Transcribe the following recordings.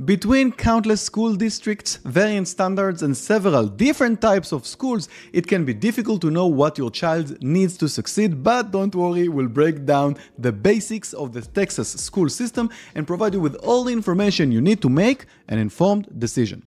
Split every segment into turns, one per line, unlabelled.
Between countless school districts, variant standards, and several different types of schools, it can be difficult to know what your child needs to succeed, but don't worry, we'll break down the basics of the Texas school system and provide you with all the information you need to make an informed decision.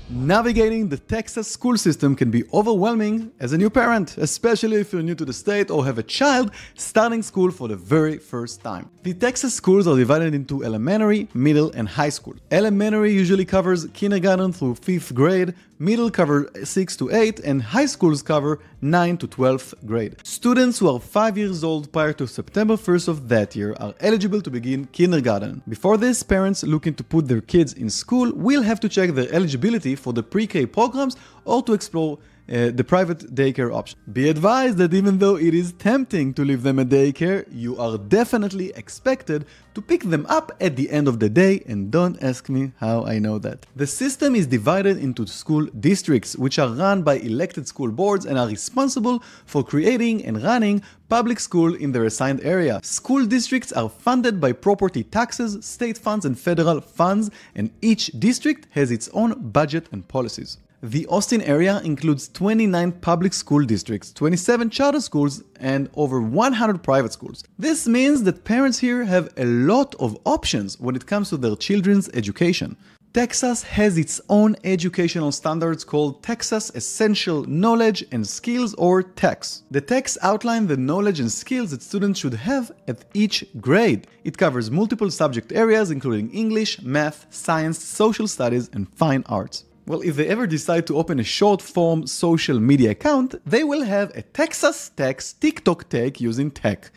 Navigating the Texas school system can be overwhelming as a new parent, especially if you're new to the state or have a child starting school for the very first time. The Texas schools are divided into elementary, middle, and high school. Elementary usually covers kindergarten through 5th grade, middle cover 6 to 8, and high schools cover 9 to 12th grade. Students who are 5 years old prior to September 1st of that year are eligible to begin kindergarten. Before this, parents looking to put their kids in school will have to check their eligibility for the pre-K programs or to explore the private daycare option. Be advised that even though it is tempting to leave them at daycare, you are definitely expected to pick them up at the end of the day, and don't ask me how I know that. The system is divided into school districts, which are run by elected school boards and are responsible for creating and running public school in their assigned area. School districts are funded by property taxes, state funds, and federal funds, and each district has its own budget and policies. The Austin area includes 29 public school districts, 27 charter schools, and over 100 private schools. This means that parents here have a lot of options when it comes to their children's education. Texas has its own educational standards called Texas Essential Knowledge and Skills, or TEKS. The TEKS outline the knowledge and skills that students should have at each grade. It covers multiple subject areas including English, math, science, social studies, and fine arts. Well, if they ever decide to open a short-form social media account, they will have a Texas TEKS TikTok tag using tech.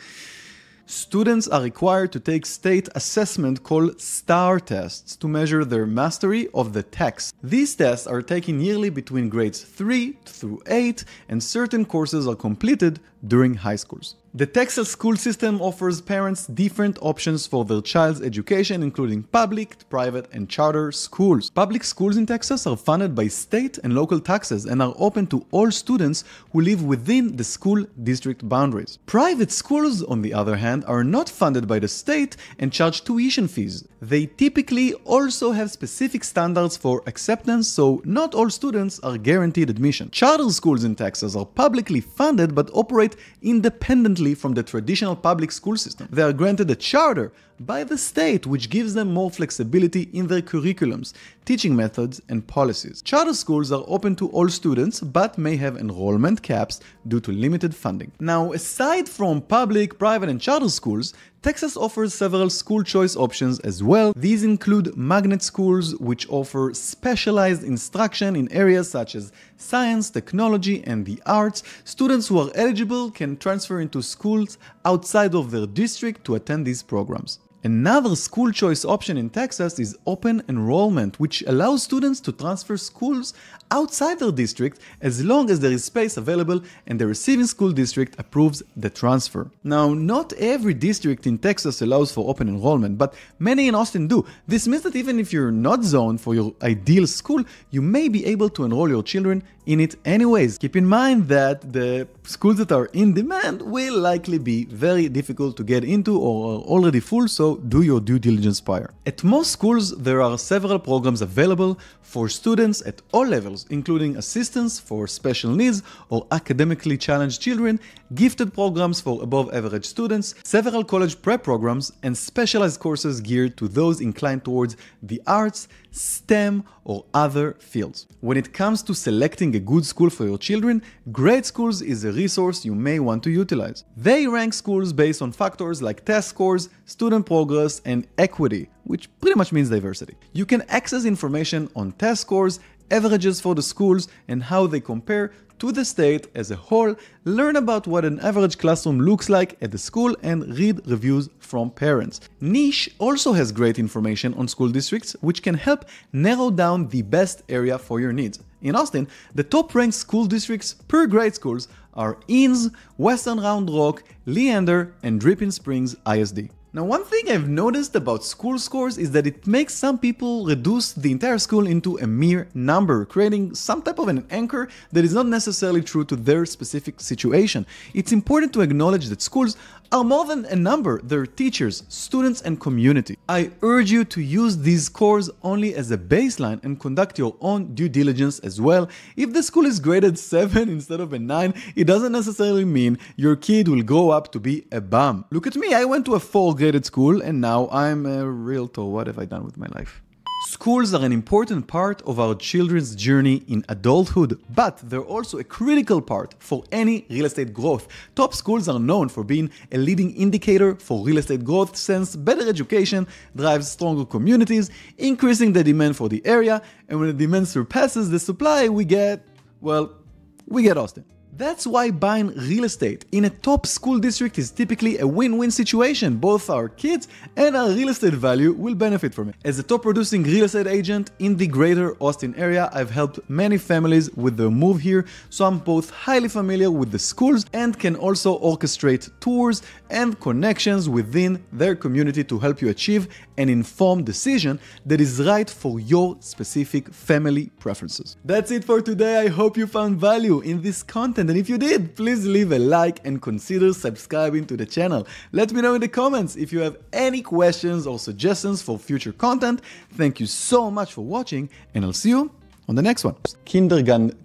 Students are required to take state assessment called STAR tests to measure their mastery of the TEKS. These tests are taken yearly between grades 3 through 8, and certain courses are completed during high schools. The Texas school system offers parents different options for their child's education, including public, private, and charter schools. Public schools in Texas are funded by state and local taxes and are open to all students who live within the school district boundaries. Private schools, on the other hand, are not funded by the state and charge tuition fees. They typically also have specific standards for acceptance, so not all students are guaranteed admission. Charter schools in Texas are publicly funded but operate independently from the traditional public school system. They are granted a charter by the state, which gives them more flexibility in their curriculums, teaching methods, and policies. Charter schools are open to all students, but may have enrollment caps due to limited funding. Now, aside from public, private, and charter schools, Texas offers several school choice options as well. These include magnet schools, which offer specialized instruction in areas such as science, technology, and the arts. Students who are eligible can transfer into schools outside of their district to attend these programs. Another school choice option in Texas is open enrollment, which allows students to transfer schools outside their district as long as there is space available and the receiving school district approves the transfer. Now, not every district in Texas allows for open enrollment, but many in Austin do. This means that even if you're not zoned for your ideal school, you may be able to enroll your children in it anyways. Keep in mind that the schools that are in demand will likely be very difficult to get into or are already full, so do your due diligence prior. At most schools, there are several programs available for students at all levels, including assistance for special needs or academically challenged children, gifted programs for above average students, several college prep programs, and specialized courses geared to those inclined towards the arts, STEM, or other fields. When it comes to selecting a good school for your children, Grade Schools is a resource you may want to utilize. They rank schools based on factors like test scores, student progress, and equity, which pretty much means diversity. You can access information on test scores, averages for the schools, and how they compare to the state as a whole, learn about what an average classroom looks like at the school, and read reviews from parents. Niche also has great information on school districts, which can help narrow down the best area for your needs. In Austin, the top-ranked school districts per grade schools are Eanes, Western Round Rock, Leander, and Dripping Springs ISD. Now, one thing I've noticed about school scores is that it makes some people reduce the entire school into a mere number, creating some type of an anchor that is not necessarily true to their specific situation. It's important to acknowledge that schools are more than a number. They're teachers, students, and community. I urge you to use these scores only as a baseline and conduct your own due diligence as well. If the school is graded 7 instead of a 9, it doesn't necessarily mean your kid will grow up to be a bum. Look at me, I went to a 4-graded school and now I'm a realtor. What have I done with my life? Schools are an important part of our children's journey in adulthood, but they're also a critical part for any real estate growth. Top schools are known for being a leading indicator for real estate growth, since better education drives stronger communities, increasing the demand for the area, and when the demand surpasses the supply, we get Austin. That's why buying real estate in a top school district is typically a win-win situation. Both our kids and our real estate value will benefit from it. As a top producing real estate agent in the greater Austin area, I've helped many families with their move here, so I'm both highly familiar with the schools and can also orchestrate tours and connections within their community to help you achieve an informed decision that is right for your specific family preferences. That's it for today. I hope you found value in this content. And if you did, please leave a like and consider subscribing to the channel. Let me know in the comments if you have any questions or suggestions for future content. Thank you so much for watching, and I'll see you on the next one. Kindergarten.